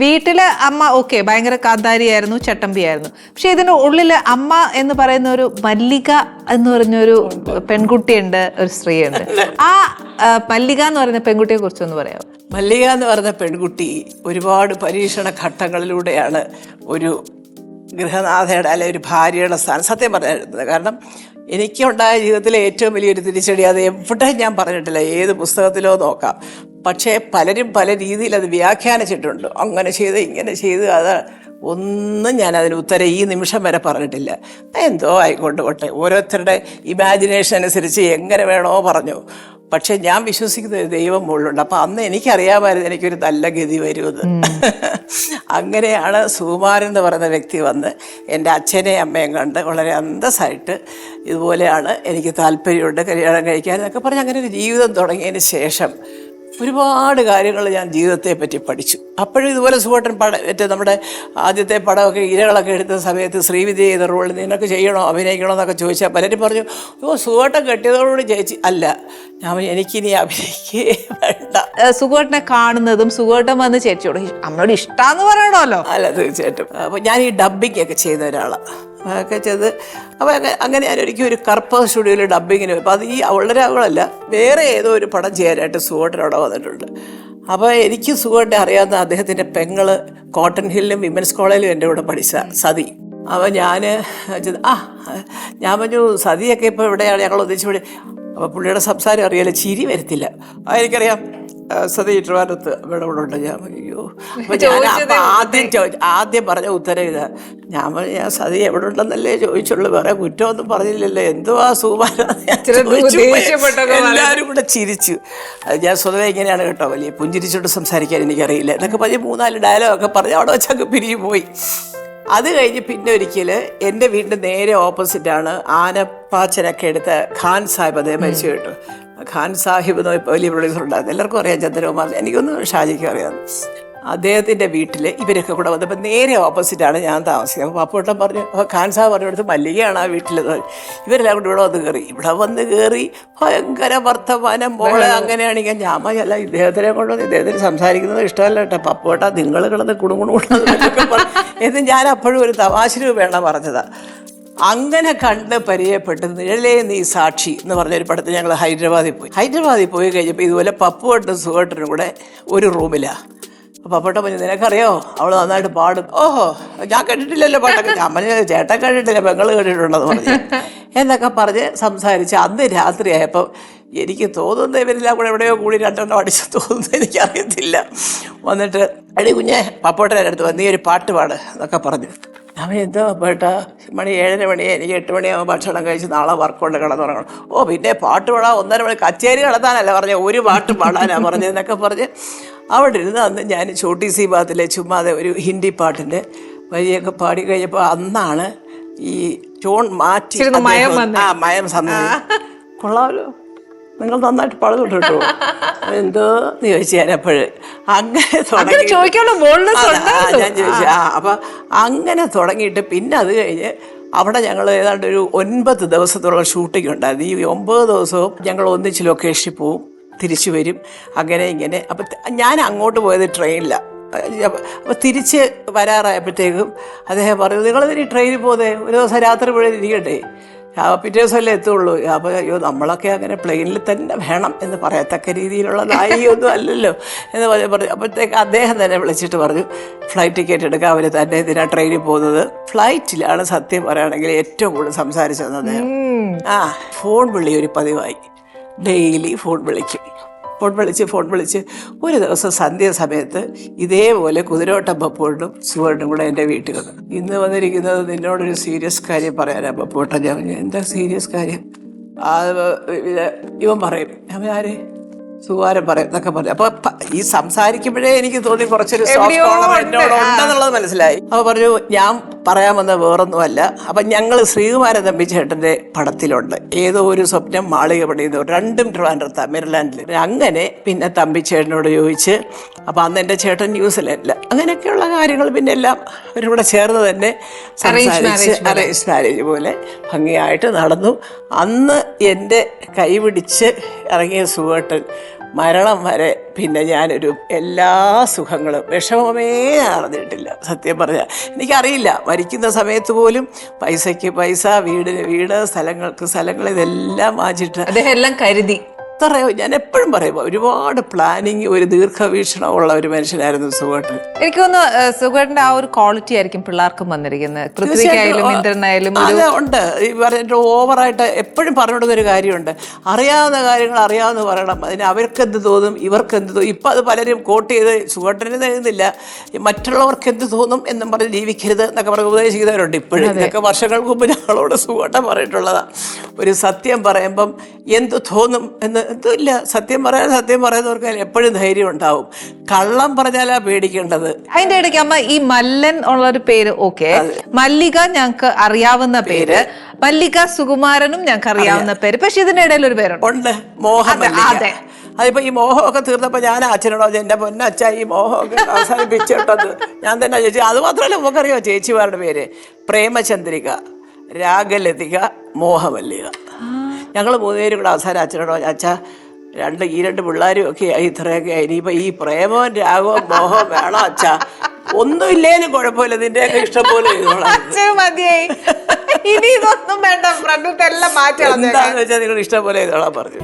വീട്ടില് അമ്മ ഓക്കെ ഭയങ്കര കാന്താരിയായിരുന്നു, ചട്ടമ്പിയായിരുന്നു. പക്ഷെ ഇതിന്റെ ഉള്ളില് അമ്മ എന്ന് പറയുന്ന ഒരു മല്ലിക എന്ന് പറഞ്ഞൊരു പെൺകുട്ടിയുണ്ട്, ഒരു സ്ത്രീയുണ്ട്. ആ മല്ലിക എന്ന് പറയുന്ന പെൺകുട്ടിയെ കുറിച്ചൊന്ന് പറയാമോ? മല്ലിക എന്ന് പറയുന്ന പെൺകുട്ടി ഒരുപാട് പരീക്ഷണ ഘട്ടങ്ങളിലൂടെയാണ് ഒരു ഗൃഹനാഥയുടെ അല്ലെ ഒരു ഭാര്യയുടെ സ്ഥാനം സത്യം പറഞ്ഞിരുന്നത്. കാരണം എനിക്കുണ്ടായ ജീവിതത്തിലെ ഏറ്റവും വലിയൊരു തിരിച്ചടി അത് എവിടെ ഞാൻ പറഞ്ഞിട്ടില്ല, ഏത് പുസ്തകത്തിലോ നോക്കാം. പക്ഷേ പലരും പല രീതിയിൽ അത് വ്യാഖ്യാനിച്ചിട്ടുണ്ട്. അങ്ങനെ ചെയ്ത് ഇങ്ങനെ ചെയ്ത് അത് ഒന്നും ഞാൻ അതിന് ഉത്തരം ഈ നിമിഷം വരെ പറഞ്ഞിട്ടില്ല. എന്തോ ആയിക്കോട്ടെ, ഓരോരുത്തരുടെ ഇമാജിനേഷൻ അനുസരിച്ച് എങ്ങനെ വേണോ പറഞ്ഞു. പക്ഷെ ഞാൻ വിശ്വസിക്കുന്ന ഒരു ദൈവം മുകളിലുണ്ട്. അപ്പം അന്ന് എനിക്കറിയാമായിരുന്നു എനിക്കൊരു നല്ല ഗതി വരുമെന്ന്. അങ്ങനെയാണ് സുകുമാരൻ എന്ന് പറയുന്ന വ്യക്തി വന്ന് എൻ്റെ അച്ഛനെയും അമ്മയും കണ്ട് വളരെ അന്തസ്സായിട്ട് ഇതുപോലെയാണ് എനിക്ക് താല്പര്യമുണ്ട് കല്യാണം കഴിക്കാൻ എന്നൊക്കെ പറഞ്ഞ് അങ്ങനെ ഒരു ജീവിതം തുടങ്ങിയതിന് ശേഷം ഒരുപാട് കാര്യങ്ങൾ ഞാൻ ജീവിതത്തെ പറ്റി പഠിച്ചു. അപ്പോഴും ഇതുപോലെ സുഖേട്ടൻ മറ്റേ നമ്മുടെ ആദ്യത്തെ പടമൊക്കെ ഇരകളൊക്കെ എടുത്ത സമയത്ത് ശ്രീവിദ്യ ചെയ്ത റോളിൽ നിനക്ക് ചെയ്യണോ അഭിനയിക്കണോ എന്നൊക്കെ ചോദിച്ചാൽ പലരും പറഞ്ഞു, ഓ സുഖേട്ടൻ കെട്ടിയതോടുകൂടി ചേച്ചി അല്ല, ഞാൻ എനിക്കിനി അഭിനയിക്കേ വേണ്ട. സുഖേട്ടനെ കാണുന്നതും സുഖേട്ടൻ വന്ന് ചേച്ചിയോട് അമ്മയോട് ഇഷ്ടമാന്ന് പറയണമല്ലോ. അല്ല, തീർച്ചയായിട്ടും. അപ്പോൾ ഞാൻ ഈ ഡബ്ബിംഗ് ഒക്കെ ചെയ്ത ഒരാളാണ് ഒക്കെ ചെയ്ത്. അപ്പോൾ അങ്ങനെ ഞാൻ ഒരിക്കലും ഒരു കർപ്പ സ്റ്റുഡിയോയിൽ ഡബ്ബിങ്ങിന് പോയി. അപ്പോൾ അത് ഈ അവളുടെ അവളല്ല, വേറെ ഏതോ ഒരു പടം ചെയ്യാനായിട്ട് സുഖേട്ടൻ അവിടെ വന്നിട്ടുണ്ട്. അപ്പോൾ എനിക്ക് സുഖേട്ടനെ അറിയാവുന്ന അദ്ദേഹത്തിൻ്റെ പെങ്ങള് കോട്ടൺ ഹില്ലിലും വിമൻസ് കോളേജിലും എൻ്റെ കൂടെ പഠിച്ച സതി. അപ്പോൾ ഞാൻ പറഞ്ഞു സതിയൊക്കെ ഇപ്പോൾ എവിടെയാണ്, ഞങ്ങൾ ഒന്നിച്ച് വിളി. അപ്പോൾ പുള്ളിയുടെ സംസാരം അറിയാലോ, ചിരി വരത്തില്ല. എനിക്കറിയാം സതി ട്രിവാൻഡ്രത്ത് ഇവിടെ ഇവിടെ ഉണ്ട്. ഞാൻ അയ്യോ, അപ്പോൾ ഞാൻ ആദ്യം പറഞ്ഞ ഉത്തരം ഇതാ. ഞാൻ സതി എവിടെ ഉണ്ടെന്നല്ലേ ചോദിച്ചുള്ളൂ, വേറെ കുറ്റമൊന്നും പറഞ്ഞില്ലല്ലോ, എന്തുവാ സുകുമാരൻ. എല്ലാവരും കൂടെ ചിരിച്ചു. ഞാൻ സ്വതവേ ഇങ്ങനെയാണ് കേട്ടോ, വലിയ പുഞ്ചിരിച്ചോട്ട് സംസാരിക്കാൻ എനിക്കറിയില്ല എന്നൊക്കെ പറഞ്ഞ് 3-4 ഡയലോഗൊക്കെ പറഞ്ഞ് അവിടെ വെച്ചങ്ങ് പിരിഞ്ഞു പോയി. അത് കഴിഞ്ഞ് പിന്നെ ഒരിക്കൽ എൻ്റെ വീടിൻ്റെ നേരെ ഓപ്പോസിറ്റാണ് ആനപ്പാച്ചനൊക്കെ എടുത്ത ഖാൻ സാഹിബ്. അദ്ദേഹം മരിച്ചു കേട്ടു. ഖാൻ സാഹിബ് എന്ന് വലിയ പ്രൊഡ്യൂസർ ഉണ്ടായിരുന്നു, എല്ലാവർക്കും അറിയാം, ചന്ദ്രകുമാർ, എനിക്കൊന്നും ഷാജിക്കും അറിയാം. അദ്ദേഹത്തിൻ്റെ വീട്ടിൽ ഇവരൊക്കെ കൂടെ വന്നപ്പോൾ നേരെ ഓപ്പോസിറ്റാണ് ഞാൻ താമസിക്കുന്നത്. അപ്പോൾ പപ്പൂട്ടൻ പറഞ്ഞു, അപ്പോൾ ഖാൻ സാഹിബ് പറഞ്ഞു കൊടുത്ത് മല്ലികയാണ് ആ വീട്ടിൽ. ഇവരെല്ലാം കൂടി ഇവിടെ വന്ന് കയറി ഭയങ്കര വർത്തമാനം മോളെ അങ്ങനെയാണെങ്കിൽ ഞാൻ അല്ല, ഇദ്ദേഹത്തിനെ കൊണ്ടുവന്ന് ഇദ്ദേഹത്തിന് സംസാരിക്കുന്നത് ഇഷ്ടമല്ല കേട്ടോ പപ്പൂട്ട, നിങ്ങൾ കിടന്ന് കുടുങ്ങുണൂടൊക്കെ എന്ന് ഞാൻ അപ്പോഴും ഒരു തമാശ വേണം പറഞ്ഞതാണ്. അങ്ങനെ കണ്ട് പരിചയപ്പെട്ട് നിഴലേ നീ സാക്ഷി എന്ന് പറഞ്ഞൊരു പടത്തിൽ ഞങ്ങൾ ഹൈദരാബാദിൽ പോയി കഴിഞ്ഞപ്പോൾ ഇതുപോലെ പപ്പുവട്ടും സുഖേട്ടനും കൂടെ ഒരു റൂമിലാണ്. അപ്പോൾ പപ്പട്ട പറഞ്ഞു, നിനക്കറിയോ അവൾ നന്നായിട്ട് പാടും. ഓഹോ, ഞാൻ കേട്ടിട്ടില്ലല്ലോ പാട്ടൊക്കെ. ഞാൻ പറഞ്ഞു, ചേട്ടൻ കേട്ടിട്ടില്ല, പെങ്ങൾ കേട്ടിട്ടുണ്ടെന്ന് പറഞ്ഞു എന്നൊക്കെ പറഞ്ഞ് സംസാരിച്ച് അന്ന് രാത്രിയായപ്പോൾ എനിക്ക് തോന്നുന്നത് ഇവരെല്ലാം കൂടെ എവിടെയോ കൂടി 2 അടിച്ച് തോന്നുന്നത് എനിക്കറിയത്തില്ല. വന്നിട്ട് അടി കുഞ്ഞെ പപ്പോട്ടൻ്റെ അടുത്ത് നീ ഒരു പാട്ട് പാട് എന്നൊക്കെ പറഞ്ഞു. അവൻ എന്തോ പേട്ടാ, 7:30 മണിയെ, എനിക്ക് 8 മണിയാകുമ്പോൾ ഭക്ഷണം കഴിച്ച് നാളെ വർക്കുകൊണ്ട് കിടന്നുറങ്ങണം. ഓ പിന്നെ പാട്ട് പാടാൻ 1:30 മണി കച്ചേരി നടത്താനല്ല പറഞ്ഞ, ഒരു പാട്ട് പാടാനാണ് പറഞ്ഞതെന്നൊക്കെ പറഞ്ഞ് അവിടെ ഇരുന്ന് അന്ന് ഞാൻ ചോട്ടി സി ബാത്തിലെ ചുമ്മാതെ ഒരു ഹിന്ദി പാട്ടിൻ്റെ വരിയൊക്കെ പാടി കഴിഞ്ഞപ്പോൾ അന്നാണ് ഈ ടോൺ മാറ്റി മയം സമ്മതി. കൊള്ളാമല്ലോ, നിങ്ങൾ നന്നായിട്ട് പാടുന്നുണ്ട് കേട്ടോ എന്തോ എന്ന് ചോദിച്ചു ഞാൻ അപ്പോഴ്. അങ്ങനെ തുടങ്ങി ഞാൻ ചോദിച്ചു. അപ്പം അങ്ങനെ തുടങ്ങിയിട്ട് പിന്നെ അത് കഴിഞ്ഞ് അവിടെ ഞങ്ങൾ ഏതാണ്ട് ഒരു 9 ദിവസത്തോളം ഷൂട്ടിംഗ് ഉണ്ടായിരുന്നു. ഈ 9 ദിവസവും ഞങ്ങൾ ഒന്നിച്ച് ലൊക്കേഷനിൽ പോവും, തിരിച്ചു വരും, അങ്ങനെ ഇങ്ങനെ. അപ്പം ഞാൻ അങ്ങോട്ട് പോയത് ട്രെയിനിലാണ്. അപ്പോൾ തിരിച്ച് വരാറായപ്പോഴത്തേക്കും അദ്ദേഹം പറഞ്ഞു, നിങ്ങളിതിന് ട്രെയിനിൽ പോകുന്നേ, ഒരു ദിവസം രാത്രി മുഴുവൻ ഇരിക്കട്ടെ, പിറ്റേ ദിവസമല്ലേ എത്തുള്ളൂ. അപ്പോൾ അയ്യോ നമ്മളൊക്കെ അങ്ങനെ പ്ലെയിനിൽ തന്നെ വേണം എന്ന് പറയത്തക്ക രീതിയിലുള്ള നായികയൊന്നും അല്ലല്ലോ എന്ന് പറഞ്ഞു. അപ്പോഴത്തേക്ക് അദ്ദേഹം തന്നെ വിളിച്ചിട്ട് പറഞ്ഞു, ഫ്ലൈറ്റ് ടിക്കറ്റ് എടുക്കാൻ അവർ തന്നെ ഇതിനാ ട്രെയിനിൽ പോകുന്നത്. ഫ്ലൈറ്റിലാണ് സത്യം പറയുകയാണെങ്കിൽ ഏറ്റവും കൂടുതൽ സംസാരിച്ചത് അദ്ദേഹം. ഫോൺ വിളി ഒരു പതിവായി, ഡെയിലി ഫോൺ വിളിക്കും. ഫോൺ വിളിച്ച് ഒരു ദിവസം സന്ധ്യ സമയത്ത് ഇതേപോലെ കുതിരോട്ടം പപ്പുകൊണ്ടും സുഖേട്ടും കൂടെ എൻ്റെ വീട്ടിൽ വന്നു. ഇന്ന് വന്നിരിക്കുന്നത് നിന്നോടൊരു സീരിയസ് കാര്യം പറയാനാണ് പപ്പുവട്ട. ഞാൻ എന്താ സീരിയസ് കാര്യം? ഇവൻ പറയും, അവൻ ആര് സുഖാരം പറയും എന്നൊക്കെ പറഞ്ഞു. അപ്പോൾ ഈ സംസാരിക്കുമ്പോഴേ എനിക്ക് തോന്നി കുറച്ചൊരു എന്നോട് ഉണ്ടെന്നുള്ളത് മനസ്സിലായി. അപ്പോൾ പറഞ്ഞു, ഞാൻ പറയാൻ വന്ന വേറൊന്നുമല്ല. അപ്പം ഞങ്ങൾ ശ്രീകുമാരൻ തമ്പിച്ചേട്ടൻ്റെ പടത്തിലുണ്ട്, ഏതോ ഒരു സ്വപ്നം മാളിക പണിയുന്നു, 2 ട്രിവാൻഡ്രത്താണ്, മെറിലാൻഡിൽ. അങ്ങനെ പിന്നെ തമ്പിച്ചേട്ടനോട് ചോദിച്ച്, അപ്പോൾ അന്ന് എൻ്റെ ചേട്ടൻ ന്യൂസിലാൻഡില്ല, അങ്ങനെയൊക്കെയുള്ള കാര്യങ്ങൾ പിന്നെ എല്ലാം അവരിവിടെ ചേർന്ന് തന്നെ സംസാരിച്ച് അറേഞ്ച് മാരേജ് പോലെ ഭംഗിയായിട്ട് നടന്നു. അന്ന് എൻ്റെ കൈപിടിച്ച് ഇറങ്ങിയ സുഖേട്ടൻ മരണം വരെ പിന്നെ ഞാനൊരു എല്ലാ സുഖങ്ങളും വിഷമമേ അറിഞ്ഞിട്ടില്ല. സത്യം പറഞ്ഞാൽ എനിക്കറിയില്ല, മരിക്കുന്ന സമയത്ത് പോലും പൈസയ്ക്ക് പൈസ, വീടിന് വീട്, സ്ഥലങ്ങൾക്ക് സ്ഥലങ്ങൾ, ഇതെല്ലാം വാങ്ങിച്ചിട്ട് അദ്ദേഹം എല്ലാം കരുതി. അത്രയോ ഞാൻ എപ്പോഴും പറയും, ഒരുപാട് പ്ലാനിങ്, ഒരു ദീർഘവീക്ഷണമുള്ള ഒരു മനുഷ്യനായിരുന്നു സുഖേട്ടൻ. എനിക്ക് തോന്നുന്നു സുഖേട്ടന്റെ ആ ഒരു ക്വാളിറ്റി ആയിരിക്കും പിള്ളേർക്കും വന്നിരിക്കുന്നത്. പൃഥ്വിക്കായാലും ഇന്ദ്രനായാലും ഉണ്ട്. ഈ പറഞ്ഞിട്ട് ഓവറായിട്ട് എപ്പോഴും പറഞ്ഞു കൊടുക്കുന്നൊരു കാര്യമുണ്ട്, അറിയാവുന്ന കാര്യങ്ങൾ അറിയാവുന്ന പറയണം, അതിന് അവർക്കെന്ത് തോന്നും, ഇവർക്കെന്ത് തോന്നും. ഇപ്പം അത് പലരും കോട്ട് ചെയ്ത് സുഖേട്ടന് എഴുതുന്നില്ല, മറ്റുള്ളവർക്ക് എന്ത് തോന്നും എന്നും പറഞ്ഞ് ജീവിക്കരുത് എന്നൊക്കെ പറഞ്ഞ് ഉപദേശിക്കുന്നവരുണ്ട് ഇപ്പോഴും. ഇതൊക്കെ വർഷങ്ങൾക്ക് മുമ്പ് ഞങ്ങളോട് സുഖേട്ടൻ പറഞ്ഞിട്ടുള്ളതാണ്. ഒരു സത്യം പറയുമ്പം എന്ത് തോന്നും എന്ന് ഇല്ല, സത്യം പറയുന്നവർക്ക് എപ്പോഴും ധൈര്യം ഉണ്ടാവും. കള്ളം പറഞ്ഞാലാ പേടിക്കേണ്ടത്. അതിന്റെ ഇടയ്ക്ക് അമ്മ ഈ മല്ലൻ ഉള്ളൊരു പേര് ഓക്കെ, മല്ലിക ഞങ്ങൾക്ക് അറിയാവുന്ന പേര്, മല്ലിക സുകുമാരനും ഞങ്ങൾക്ക് അറിയാവുന്ന പേര്, പക്ഷെ ഇതിന്റെ ഇടയിൽ ഒരു പേരുണ്ട്, ഉണ്ട്, മോഹം. അതിപ്പോ ഈ മോഹമൊക്കെ തീർന്നപ്പോ ഞാൻ അച്ഛനോടോ, എന്റെ പൊന്നച്ഛ ഈ മോഹമൊക്കെ അവസാനിപ്പിച്ചിട്ടത് ഞാൻ തന്നെ ചേച്ചി. അത് മാത്രമല്ല, നമുക്കറിയോ ചേച്ചിമാരുടെ പേര് പ്രേമചന്ദ്രിക, രാഗലതിക, മോഹമല്ലിക. ഞങ്ങൾ മൂന്നുപേരും കൂടെ അവസാനം അച്ഛനോടോ, അച്ഛ ഈ രണ്ട് പിള്ളേരും ഒക്കെ ആയി, ഇത്രയൊക്കെ ആയി, ഇനിയിപ്പോ ഈ പ്രേമവും രാഗവും മോഹവും വേണം അച്ഛ, ഒന്നുമില്ലേലും കുഴപ്പമില്ല, നിന്റെയൊക്കെ ഇഷ്ടം പോലെ മതിയായി, ഇനി ഇതൊന്നും വേണ്ട, എല്ലാം മാറ്റി എന്താന്ന് വെച്ചാൽ നിങ്ങൾ ഇഷ്ടം പോലെ ചെയ്തോളാൻ പറഞ്ഞു.